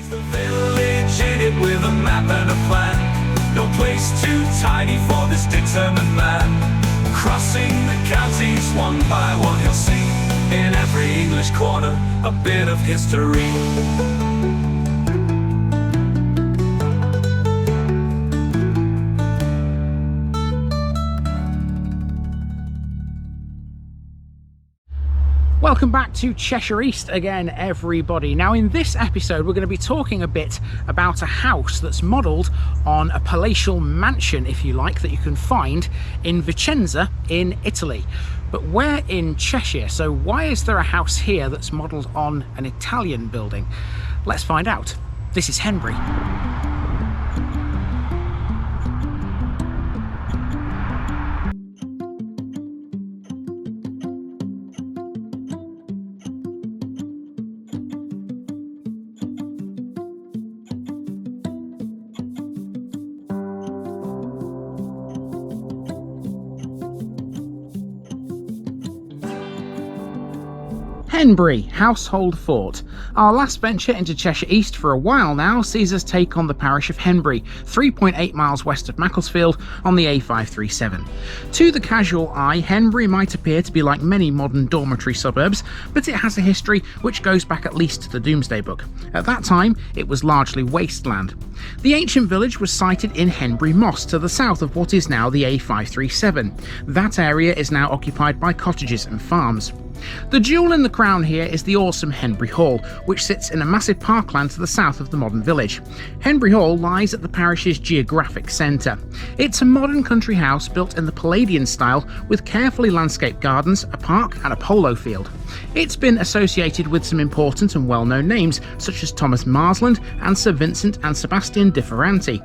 The village in it with a map and a plan. No place too tiny for this determined man. Crossing the counties one by one, you'll see in every English corner a bit of history. Welcome back to Cheshire East again, everybody. Now in this episode we're going to be talking a bit about a house that's modelled on a palatial mansion, if you like, that you can find in Vicenza in Italy. But we're in Cheshire, so why is there a house here that's modelled on an Italian building? Let's find out. This is Henbury. Henbury, household fort. Our last venture into Cheshire East for a while now sees us take on the parish of Henbury, 3.8 miles west of Macclesfield on the A537. To the casual eye, Henbury might appear to be like many modern dormitory suburbs, but it has a history which goes back at least to the Domesday Book. At that time, it was largely wasteland. The ancient village was sited in Henbury Moss to the south of what is now the A537. That area is now occupied by cottages and farms. The jewel in the crown here is the awesome Henbury Hall, which sits in a massive parkland to the south of the modern village. Henbury Hall lies at the parish's geographic centre. It's a modern country house built in the Palladian style with carefully landscaped gardens, a park and a polo field. It's been associated with some important and well-known names such as Thomas Marsland and Sir Vincent and Sebastian di Ferranti.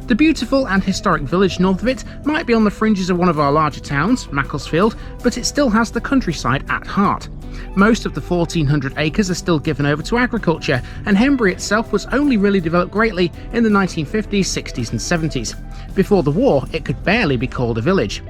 The beautiful and historic village north of it might be on the fringes of one of our larger towns, Macclesfield, but it still has the countryside at heart. Most of the 1,400 acres are still given over to agriculture, and Henbury itself was only really developed greatly in the 1950s, 60s and 70s. Before the war, it could barely be called a village.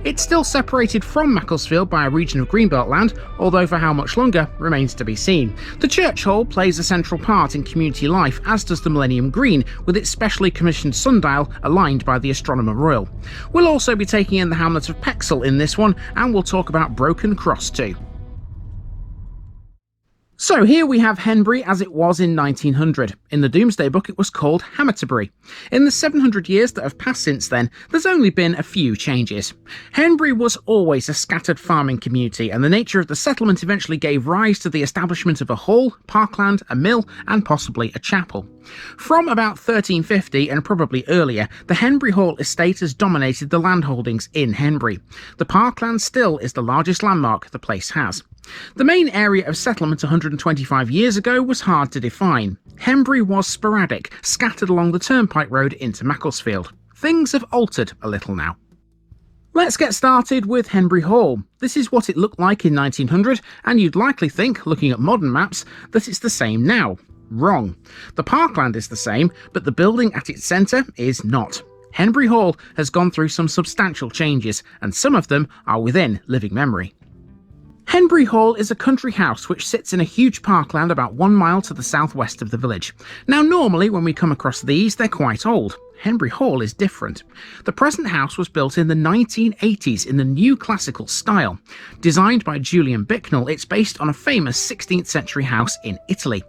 It's still separated from Macclesfield by a region of greenbelt land, although for how much longer remains to be seen. The church hall plays a central part in community life, as does the Millennium Green, with its specially commissioned sundial aligned by the Astronomer Royal. We'll also be taking in the hamlet of Pexall in this one, and we'll talk about Broken Cross too. So here we have Henbury as it was in 1900. In the Domesday Book it was called Hammerterbury. In the 700 years that have passed since then, there's only been a few changes. Henbury was always a scattered farming community, and the nature of the settlement eventually gave rise to the establishment of a hall, parkland, a mill and possibly a chapel. From about 1350 and probably earlier, the Henbury Hall estate has dominated the landholdings in Henbury. The parkland still is the largest landmark the place has. The main area of settlement 125 years ago was hard to define. Henbury was sporadic, scattered along the Turnpike road into Macclesfield. Things have altered a little now. Let's get started with Henbury Hall. This is what it looked like in 1900, and you'd likely think, looking at modern maps, that it's the same now. Wrong. The parkland is the same, but the building at its centre is not. Henbury Hall has gone through some substantial changes, and some of them are within living memory. Henbury Hall is a country house which sits in a huge parkland about 1 mile to the southwest of the village. Now normally when we come across these, they're quite old. Henbury Hall is different. The present house was built in the 1980s in the new classical style. Designed by Julian Bicknell, it's based on a famous 16th century house in Italy.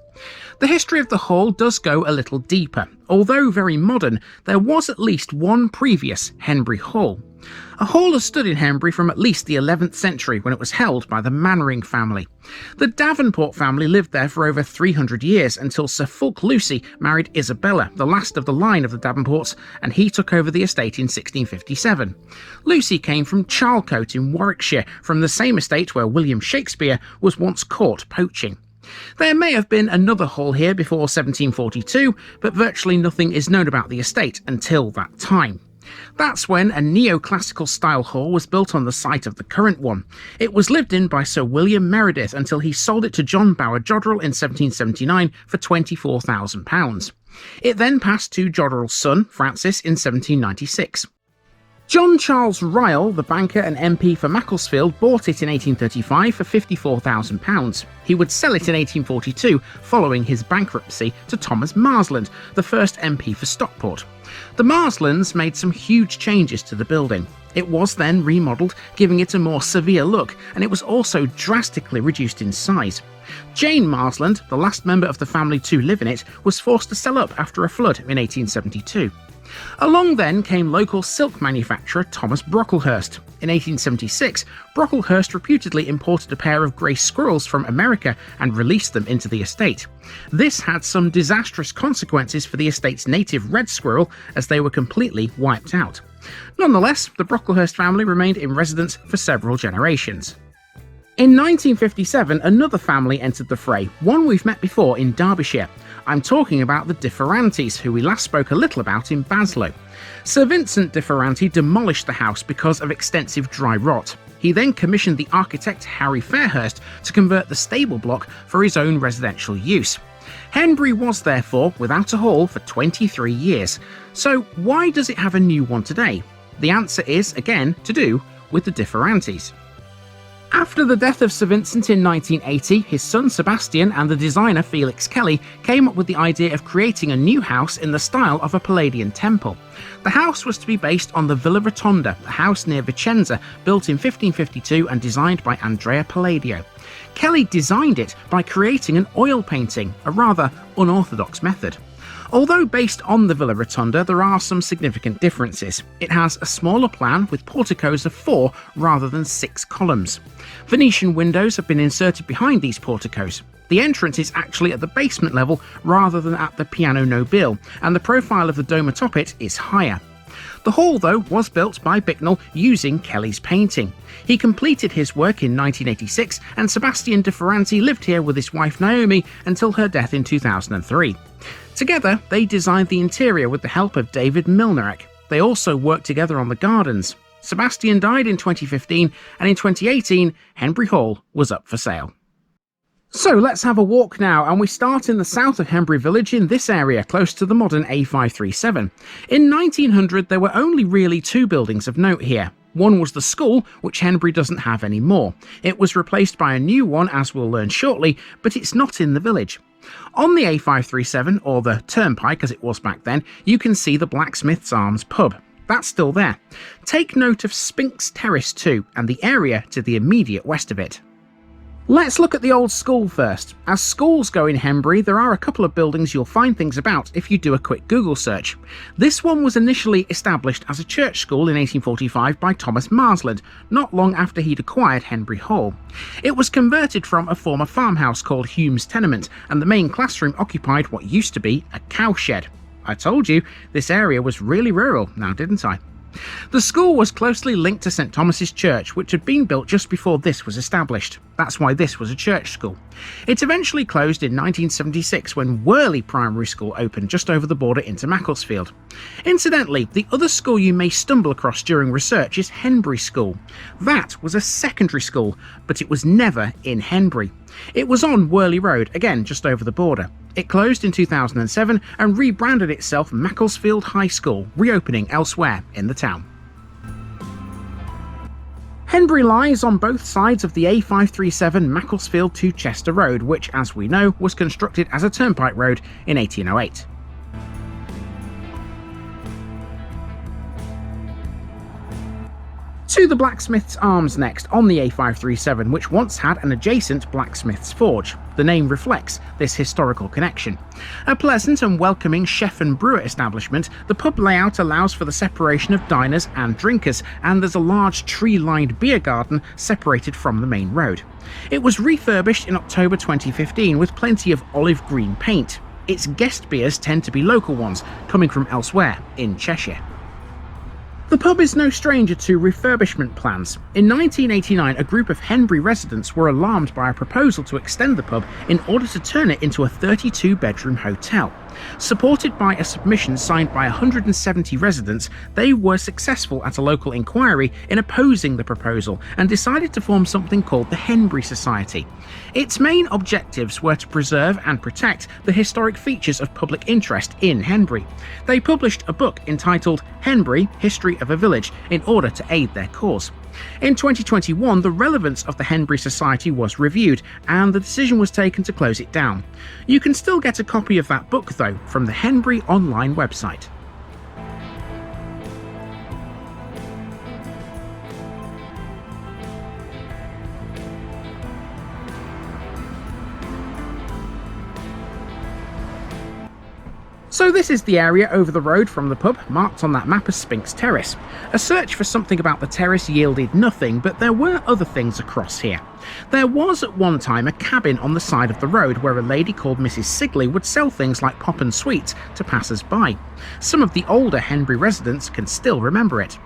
The history of the hall does go a little deeper. Although very modern, there was at least one previous Henbury Hall. A hall has stood in Henbury from at least the 11th century when it was held by the Mannering family. The Davenport family lived there for over 300 years until Sir Fulk Lucy married Isabella, the last of the line of the Davenports, and he took over the estate in 1657. Lucy came from Charlecote in Warwickshire, from the same estate where William Shakespeare was once caught poaching. There may have been another hall here before 1742, but virtually nothing is known about the estate until that time. That's when a neoclassical style hall was built on the site of the current one. It was lived in by Sir William Meredith until he sold it to John Bower Jodrell in 1779 for £24,000. It then passed to Jodrell's son, Francis, in 1796. John Charles Ryle, the banker and MP for Macclesfield, bought it in 1835 for £54,000. He would sell it in 1842, following his bankruptcy, to Thomas Marsland, the first MP for Stockport. The Marslands made some huge changes to the building. It was then remodelled, giving it a more severe look, and it was also drastically reduced in size. Jane Marsland, the last member of the family to live in it, was forced to sell up after a flood in 1872. Along then came local silk manufacturer Thomas Brocklehurst. In 1876, Brocklehurst reputedly imported a pair of grey squirrels from America and released them into the estate. This had some disastrous consequences for the estate's native red squirrel, as they were completely wiped out. Nonetheless, the Brocklehurst family remained in residence for several generations. In 1957, another family entered the fray, one we've met before in Derbyshire. I'm talking about the Differantes, who we last spoke a little about in Baslow. Sir Vincent Differante demolished the house because of extensive dry rot. He then commissioned the architect Harry Fairhurst to convert the stable block for his own residential use. Henbury was therefore without a hall for 23 years. So why does it have a new one today? The answer is, again, to do with the Differantes. After the death of Sir Vincent in 1980, his son Sebastian and the designer Felix Kelly came up with the idea of creating a new house in the style of a Palladian temple. The house was to be based on the Villa Rotonda, a house near Vicenza, built in 1552 and designed by Andrea Palladio. Kelly designed it by creating an oil painting, a rather unorthodox method. Although based on the Villa Rotonda, there are some significant differences. It has a smaller plan with porticos of 4 rather than 6 columns. Venetian windows have been inserted behind these porticos. The entrance is actually at the basement level rather than at the piano nobile, and the profile of the dome atop it is higher. The hall, though, was built by Bicknell using Kelly's painting. He completed his work in 1986, and Sebastian Differante lived here with his wife Naomi until her death in 2003. Together, they designed the interior with the help of David Milnerek. They also worked together on the gardens. Sebastian died in 2015, and in 2018, Henbury Hall was up for sale. So let's have a walk now, and we start in the south of Henbury village in this area, close to the modern A537. In 1900, there were only really 2 buildings of note here. One was the school, which Henbury doesn't have anymore. It was replaced by a new one, as we'll learn shortly, but it's not in the village. On the A537, or the Turnpike as it was back then, you can see the Blacksmiths Arms pub. That's still there. Take note of Spinks Terrace too, and the area to the immediate west of it. Let's look at the old school first. As schools go in Henbury, there are a couple of buildings you'll find things about if you do a quick Google search. This one was initially established as a church school in 1845 by Thomas Marsland, not long after he'd acquired Henbury Hall. It was converted from a former farmhouse called Hume's Tenement, and the main classroom occupied what used to be a cowshed. I told you, this area was really rural, now didn't I? The school was closely linked to St Thomas's Church, which had been built just before this was established. That's why this was a church school. It eventually closed in 1976 when Worley Primary School opened just over the border into Macclesfield. Incidentally, the other school you may stumble across during research is Henbury School. That was a secondary school, but it was never in Henbury. It was on Worley Road, again just over the border. It closed in 2007 and rebranded itself Macclesfield High School, reopening elsewhere in the town. Henbury lies on both sides of the A537 Macclesfield to Chester Road, which, as we know, was constructed as a turnpike road in 1808. To the Blacksmiths Arms next, on the A537, which once had an adjacent blacksmith's forge. The name reflects this historical connection. A pleasant and welcoming chef and brewer establishment, the pub layout allows for the separation of diners and drinkers, and there's a large tree-lined beer garden separated from the main road. It was refurbished in October 2015 with plenty of olive green paint. Its guest beers tend to be local ones, coming from elsewhere in Cheshire. The pub is no stranger to refurbishment plans. In 1989, a group of Henbury residents were alarmed by a proposal to extend the pub in order to turn it into a 32-bedroom hotel. Supported by a submission signed by 170 residents, they were successful at a local inquiry in opposing the proposal and decided to form something called the Henbury Society. Its main objectives were to preserve and protect the historic features of public interest in Henbury. They published a book entitled Henbury, History of a Village in order to aid their cause. In 2021, the relevance of the Henbury Society was reviewed and the decision was taken to close it down. You can still get a copy of that book though from the Henbury online website. So this is the area over the road from the pub, marked on that map as Spinks Terrace. A search for something about the terrace yielded nothing, but there were other things across here. There was at one time a cabin on the side of the road where a lady called Mrs. Sigley would sell things like pop and sweets to passers-by. Some of the older Henbury residents can still remember it.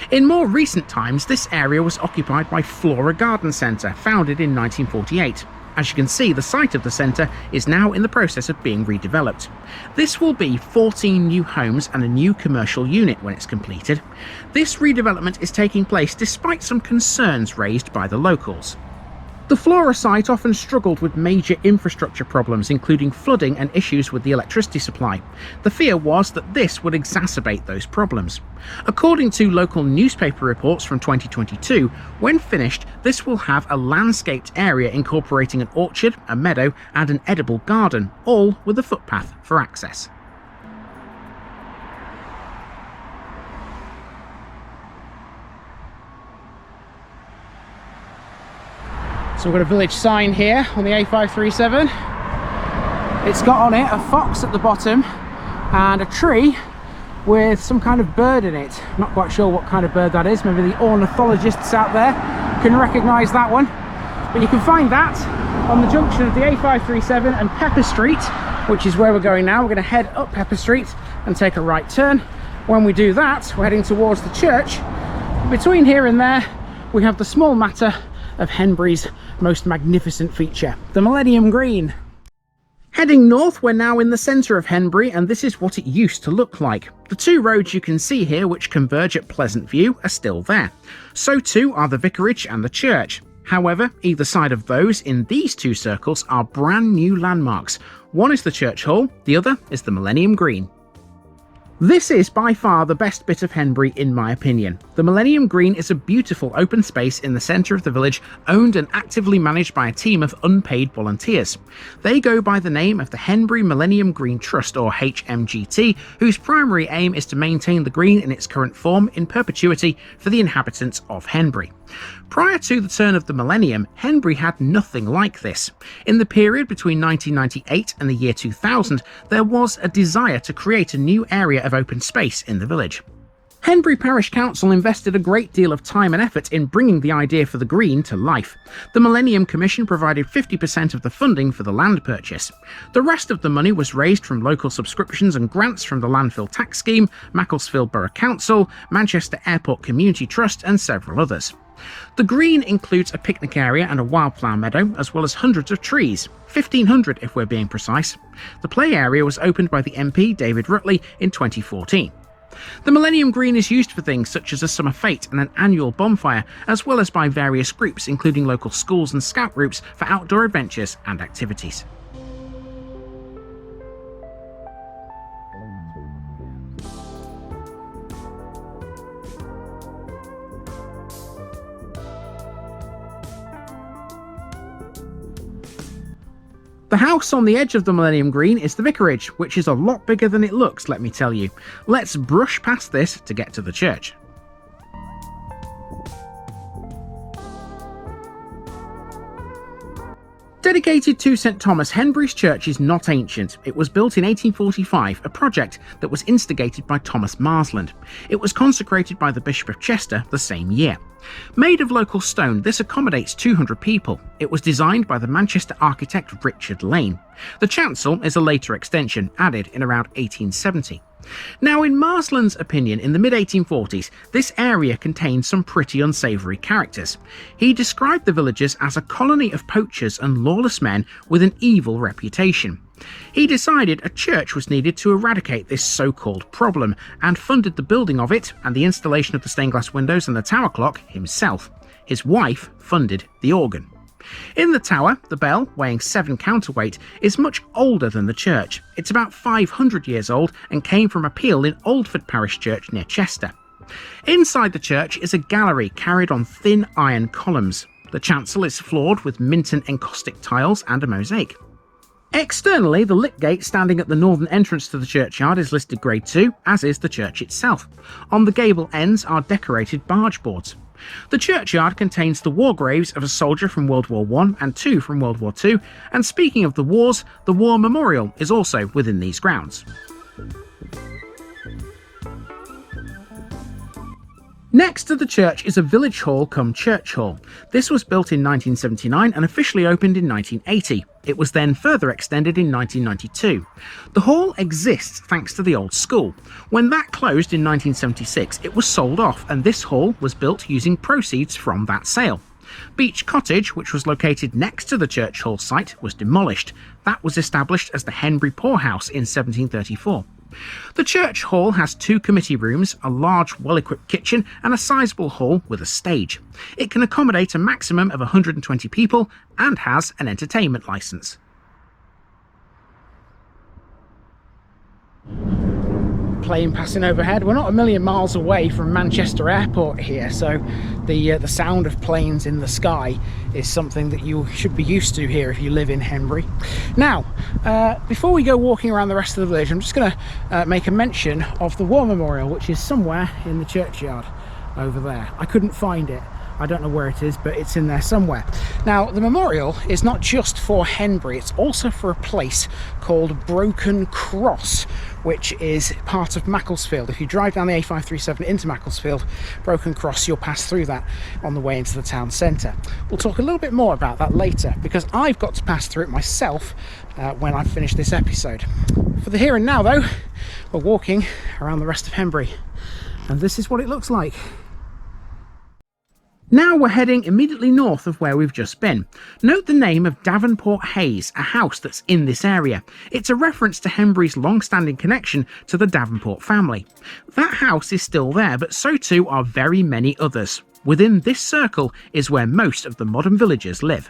In more recent times, this area was occupied by Flora Garden Centre, founded in 1948. As you can see, the site of the centre is now in the process of being redeveloped. This will be 14 new homes and a new commercial unit when it's completed. This redevelopment is taking place despite some concerns raised by the locals. The Flora site often struggled with major infrastructure problems, including flooding and issues with the electricity supply. The fear was that this would exacerbate those problems. According to local newspaper reports from 2022, when finished, this will have a landscaped area incorporating an orchard, a meadow, and an edible garden, all with a footpath for access. So we've got a village sign here on the A537. It's got on it a fox at the bottom and a tree with some kind of bird in it. Not quite sure what kind of bird that is. Maybe the ornithologists out there can recognise that one. But you can find that on the junction of the A537 and Pepper Street, which is where we're going now. We're going to head up Pepper Street and take a right turn. When we do that, we're heading towards the church. Between here and there, we have the small matter of Henbury's most magnificent feature, the Millennium Green. Heading north, we're now in the centre of Henbury, and this is what it used to look like. The two roads you can see here, which converge at Pleasant View, are still there. So too are the Vicarage and the church. However, either side of those in these two circles are brand new landmarks. One is the church hall, the other is the Millennium Green. This is by far the best bit of Henbury in my opinion. The Millennium Green is a beautiful open space in the centre of the village, owned and actively managed by a team of unpaid volunteers. They go by the name of the Henbury Millennium Green Trust, or HMGT, whose primary aim is to maintain the green in its current form in perpetuity for the inhabitants of Henbury. Prior to the turn of the millennium, Henbury had nothing like this. In the period between 1998 and the year 2000, there was a desire to create a new area of open space in the village. Henbury Parish Council invested a great deal of time and effort in bringing the idea for the green to life. The Millennium Commission provided 50% of the funding for the land purchase. The rest of the money was raised from local subscriptions and grants from the Landfill Tax Scheme, Macclesfield Borough Council, Manchester Airport Community Trust and several others. The green includes a picnic area and a wildflower meadow, as well as hundreds of trees, 1,500 if we're being precise. The play area was opened by the MP David Rutley in 2014. The Millennium Green is used for things such as a summer fete and an annual bonfire, as well as by various groups including local schools and scout groups for outdoor adventures and activities. The house on the edge of the Millennium Green is the Vicarage, which is a lot bigger than it looks, let me tell you. Let's brush past this to get to the church. Dedicated to St Thomas, Henbury's church is not ancient. It was built in 1845, a project that was instigated by Thomas Marsland. It was consecrated by the Bishop of Chester the same year. Made of local stone, this accommodates 200 people. It was designed by the Manchester architect Richard Lane. The chancel is a later extension, added in around 1870. Now, in Marsland's opinion, in the mid-1840s, this area contained some pretty unsavoury characters. He described the villagers as a colony of poachers and lawless men with an evil reputation. He decided a church was needed to eradicate this so-called problem, and funded the building of it and the installation of the stained glass windows and the tower clock himself. His wife funded the organ. In the tower, the bell, weighing 7 counterweight, is much older than the church. It's about 500 years old and came from a peal in Oldford Parish Church near Chester. Inside the church is a gallery carried on thin iron columns. The chancel is floored with Minton encaustic tiles and a mosaic. Externally, the lit gate standing at the northern entrance to the churchyard is listed Grade 2, as is the church itself. On the gable ends are decorated barge boards. The churchyard contains the war graves of a soldier from World War I and 2 from World War II, and speaking of the wars, the War Memorial is also within these grounds. Next to the church is a village hall cum church hall. This was built in 1979 and officially opened in 1980. It was then further extended in 1992. The hall exists thanks to the old school. When that closed in 1976, it was sold off, and this hall was built using proceeds from that sale. Beach Cottage, which was located next to the church hall site, was demolished. That was established as the Henbury Poorhouse in 1734. The church hall has 2 committee rooms, a large well-equipped kitchen and a sizable hall with a stage. It can accommodate a maximum of 120 people and has an entertainment licence. Plane passing overhead. We're not a million miles away from Manchester Airport here, so the sound of planes in the sky is something that you should be used to here if you live in Henbury. Now, before we go walking around the rest of the village, I'm just going to make a mention of the War Memorial, which is somewhere in the churchyard over there. I couldn't find it. I don't know where it is, but it's in there somewhere. Now, the memorial is not just for Henbury, it's also for a place called Broken Cross, which is part of Macclesfield. If you drive down the A537 into Macclesfield, Broken Cross, you'll pass through that on the way into the town centre. We'll talk a little bit more about that later, because I've got to pass through it myself when I finish this episode. For the here and now, though, we're walking around the rest of Henbury, and this is what it looks like. Now we're heading immediately north of where we've just been. Note the name of Davenport Hayes, a house that's in this area. It's a reference to Henbury's long-standing connection to the Davenport family. That house is still there, but so too are very many others. Within this circle is where most of the modern villagers live.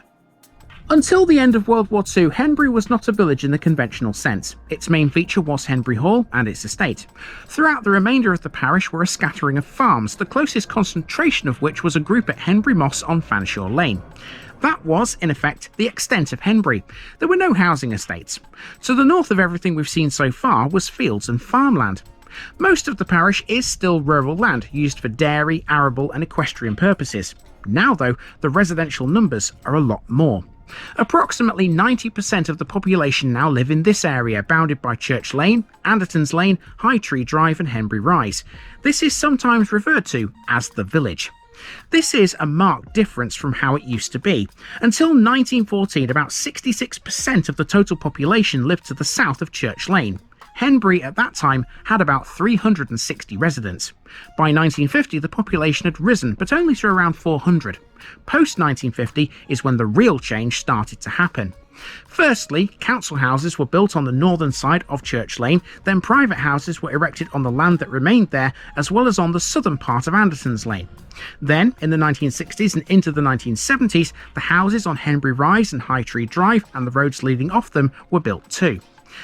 Until the end of World War II, Henbury was not a village in the conventional sense. Its main feature was Henbury Hall and its estate. Throughout the remainder of the parish were a scattering of farms, the closest concentration of which was a group at Henbury Moss on Fanshawe Lane. That was, in effect, the extent of Henbury. There were no housing estates. To the north of everything we've seen so far was fields and farmland. Most of the parish is still rural land, used for dairy, arable and equestrian purposes. Now, though, the residential numbers are a lot more. Approximately 90% of the population now live in this area, bounded by Church Lane, Anderton's Lane, High Tree Drive and Henbury Rise. This is sometimes referred to as the village. This is a marked difference from how it used to be. Until 1914, about 66% of the total population lived to the south of Church Lane. Henbury at that time had about 360 residents. By 1950 the population had risen, but only to around 400. Post 1950 is when the real change started to happen. Firstly, council houses were built on the northern side of Church Lane, then private houses were erected on the land that remained there, as well as on the southern part of Anderton's Lane. Then, in the 1960s and into the 1970s, the houses on Henbury Rise and High Tree Drive and the roads leading off them were built too.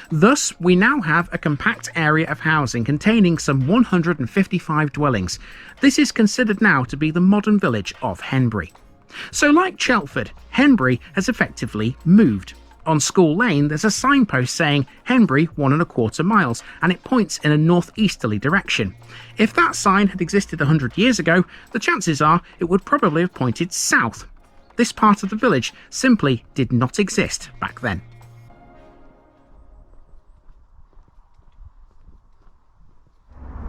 Thus, we now have a compact area of housing containing some 155 dwellings. This is considered now to be the modern village of Henbury. So like Chelmsford, Henbury has effectively moved. On School Lane there's a signpost saying Henbury 1¼ miles, and it points in a northeasterly direction. If that sign had existed 100 years ago, the chances are it would probably have pointed south. This part of the village simply did not exist back then.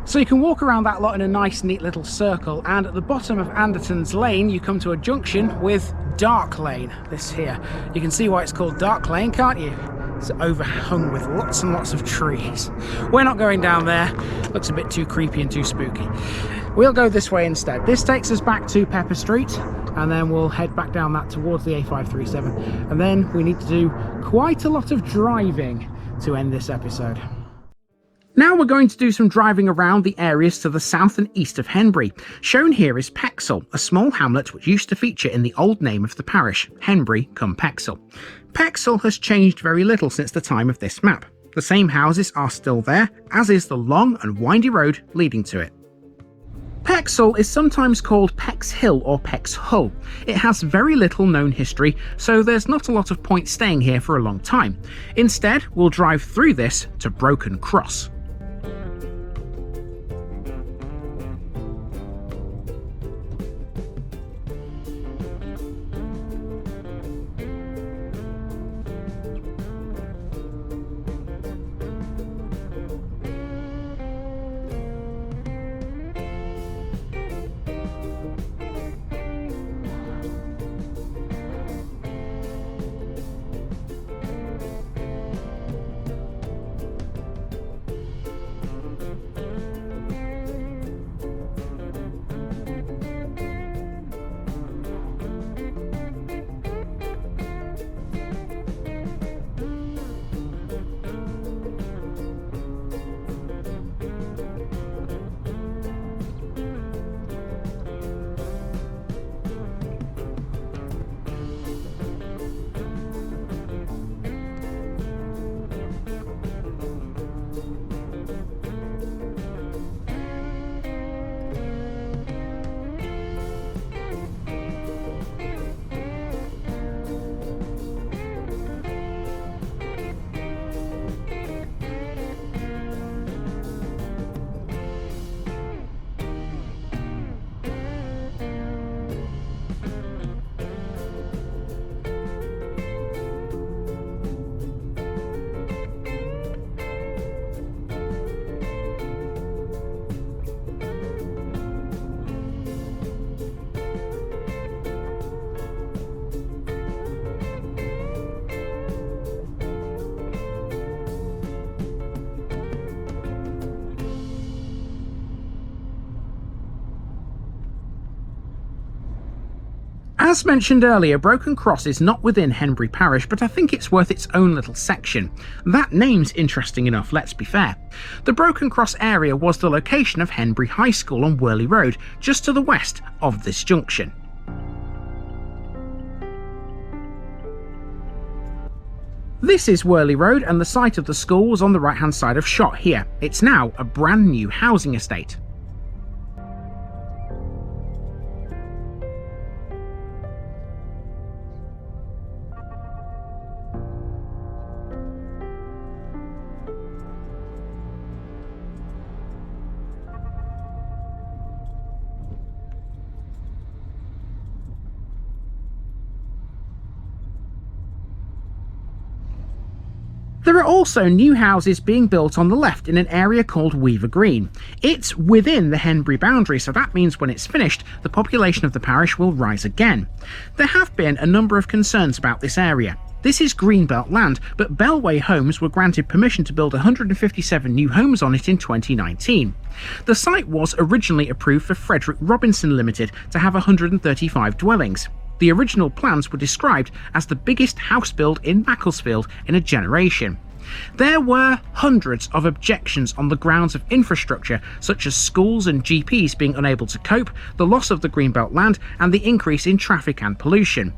So you can walk around that lot in a nice neat little circle, and at the bottom of Anderton's Lane you come to a junction with Dark Lane, this here. You can see why it's called Dark Lane, can't you? It's overhung with lots and lots of trees. We're not going down there, looks a bit too creepy and too spooky. We'll go this way instead. This takes us back to Pepper Street, and then we'll head back down that towards the A537, and then we need to do quite a lot of driving to end this episode. Now we're going to do some driving around the areas to the south and east of Henbury. Shown here is Pexall, a small hamlet which used to feature in the old name of the parish, Henbury cum Pexall. Pexall has changed very little since the time of this map. The same houses are still there, as is the long and windy road leading to it. Pexall is sometimes called Pexhill or Pexhull. It has very little known history, so there's not a lot of point staying here for a long time. Instead, we'll drive through this to Broken Cross. As mentioned earlier, Broken Cross is not within Henbury Parish, but I think it's worth its own little section. That name's interesting enough, let's be fair. The Broken Cross area was the location of Henbury High School on Worley Road, just to the west of this junction. This is Worley Road, and the site of the school was on the right hand side of shot here. It's now a brand new housing estate. There are also new houses being built on the left in an area called Weaver Green. It's within the Henbury boundary, so that means when it's finished, the population of the parish will rise again. There have been a number of concerns about this area. This is Greenbelt land, but Bellway Homes were granted permission to build 157 new homes on it in 2019. The site was originally approved for Frederick Robinson Limited to have 135 dwellings. The original plans were described as the biggest house build in Macclesfield in a generation. There were hundreds of objections on the grounds of infrastructure, such as schools and GPs being unable to cope, the loss of the Greenbelt land, and the increase in traffic and pollution.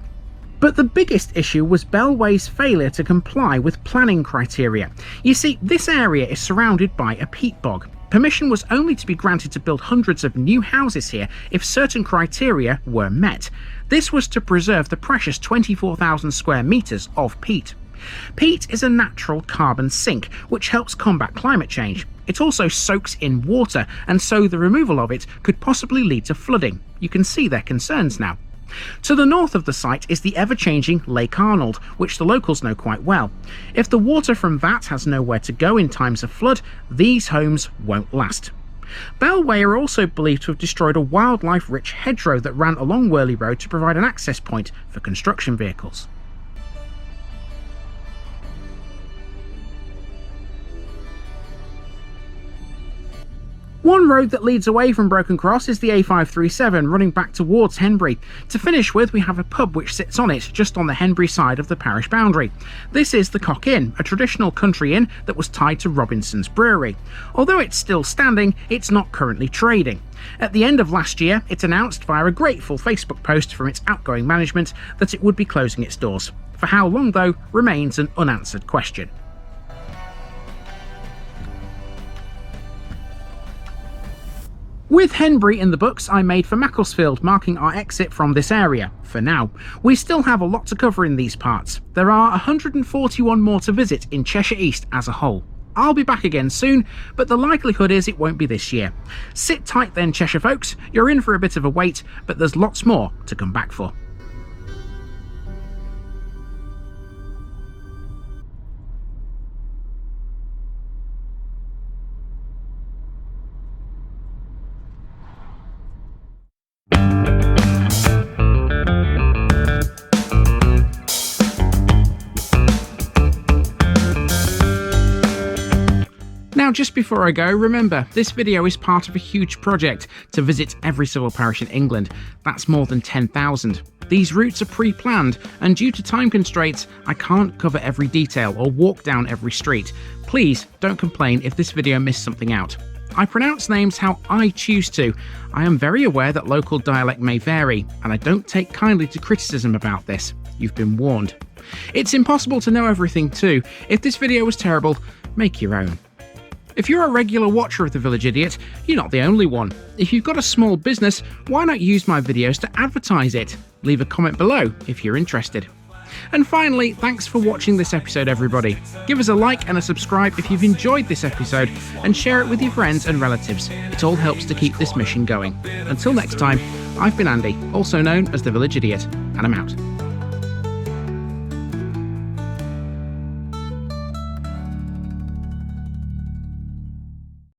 But the biggest issue was Bellway's failure to comply with planning criteria. You see, this area is surrounded by a peat bog. Permission was only to be granted to build hundreds of new houses here if certain criteria were met. This was to preserve the precious 24,000 square metres of peat. Peat is a natural carbon sink, which helps combat climate change. It also soaks in water, and so the removal of it could possibly lead to flooding. You can see their concerns now. To the north of the site is the ever-changing Lake Arnold, which the locals know quite well. If the water from that has nowhere to go in times of flood, these homes won't last. Bellway are also believed to have destroyed a wildlife-rich hedgerow that ran along Worley Road to provide an access point for construction vehicles. One road that leads away from Broken Cross is the A537 running back towards Henbury. To finish with, we have a pub which sits on it, just on the Henbury side of the parish boundary. This is the Cock Inn, a traditional country inn that was tied to Robinson's Brewery. Although it's still standing, it's not currently trading. At the end of last year, it announced via a grateful Facebook post from its outgoing management that it would be closing its doors. For how long, though, remains an unanswered question. With Henbury in the books, I made for Macclesfield, marking our exit from this area, for now. We still have a lot to cover in these parts. There are 141 more to visit in Cheshire East as a whole. I'll be back again soon, but the likelihood is it won't be this year. Sit tight then, Cheshire folks, you're in for a bit of a wait, but there's lots more to come back for. Now, just before I go, remember, this video is part of a huge project to visit every civil parish in England. That's more than 10,000. These routes are pre-planned, and due to time constraints, I can't cover every detail or walk down every street. Please don't complain if this video missed something out. I pronounce names how I choose to. I am very aware that local dialect may vary, and I don't take kindly to criticism about this. You've been warned. It's impossible to know everything too. If this video was terrible, make your own. If you're a regular watcher of The Village Idiot, you're not the only one. If you've got a small business, why not use my videos to advertise it? Leave a comment below if you're interested. And finally, thanks for watching this episode, everybody. Give us a like and a subscribe if you've enjoyed this episode, and share it with your friends and relatives. It all helps to keep this mission going. Until next time, I've been Andy, also known as The Village Idiot, and I'm out.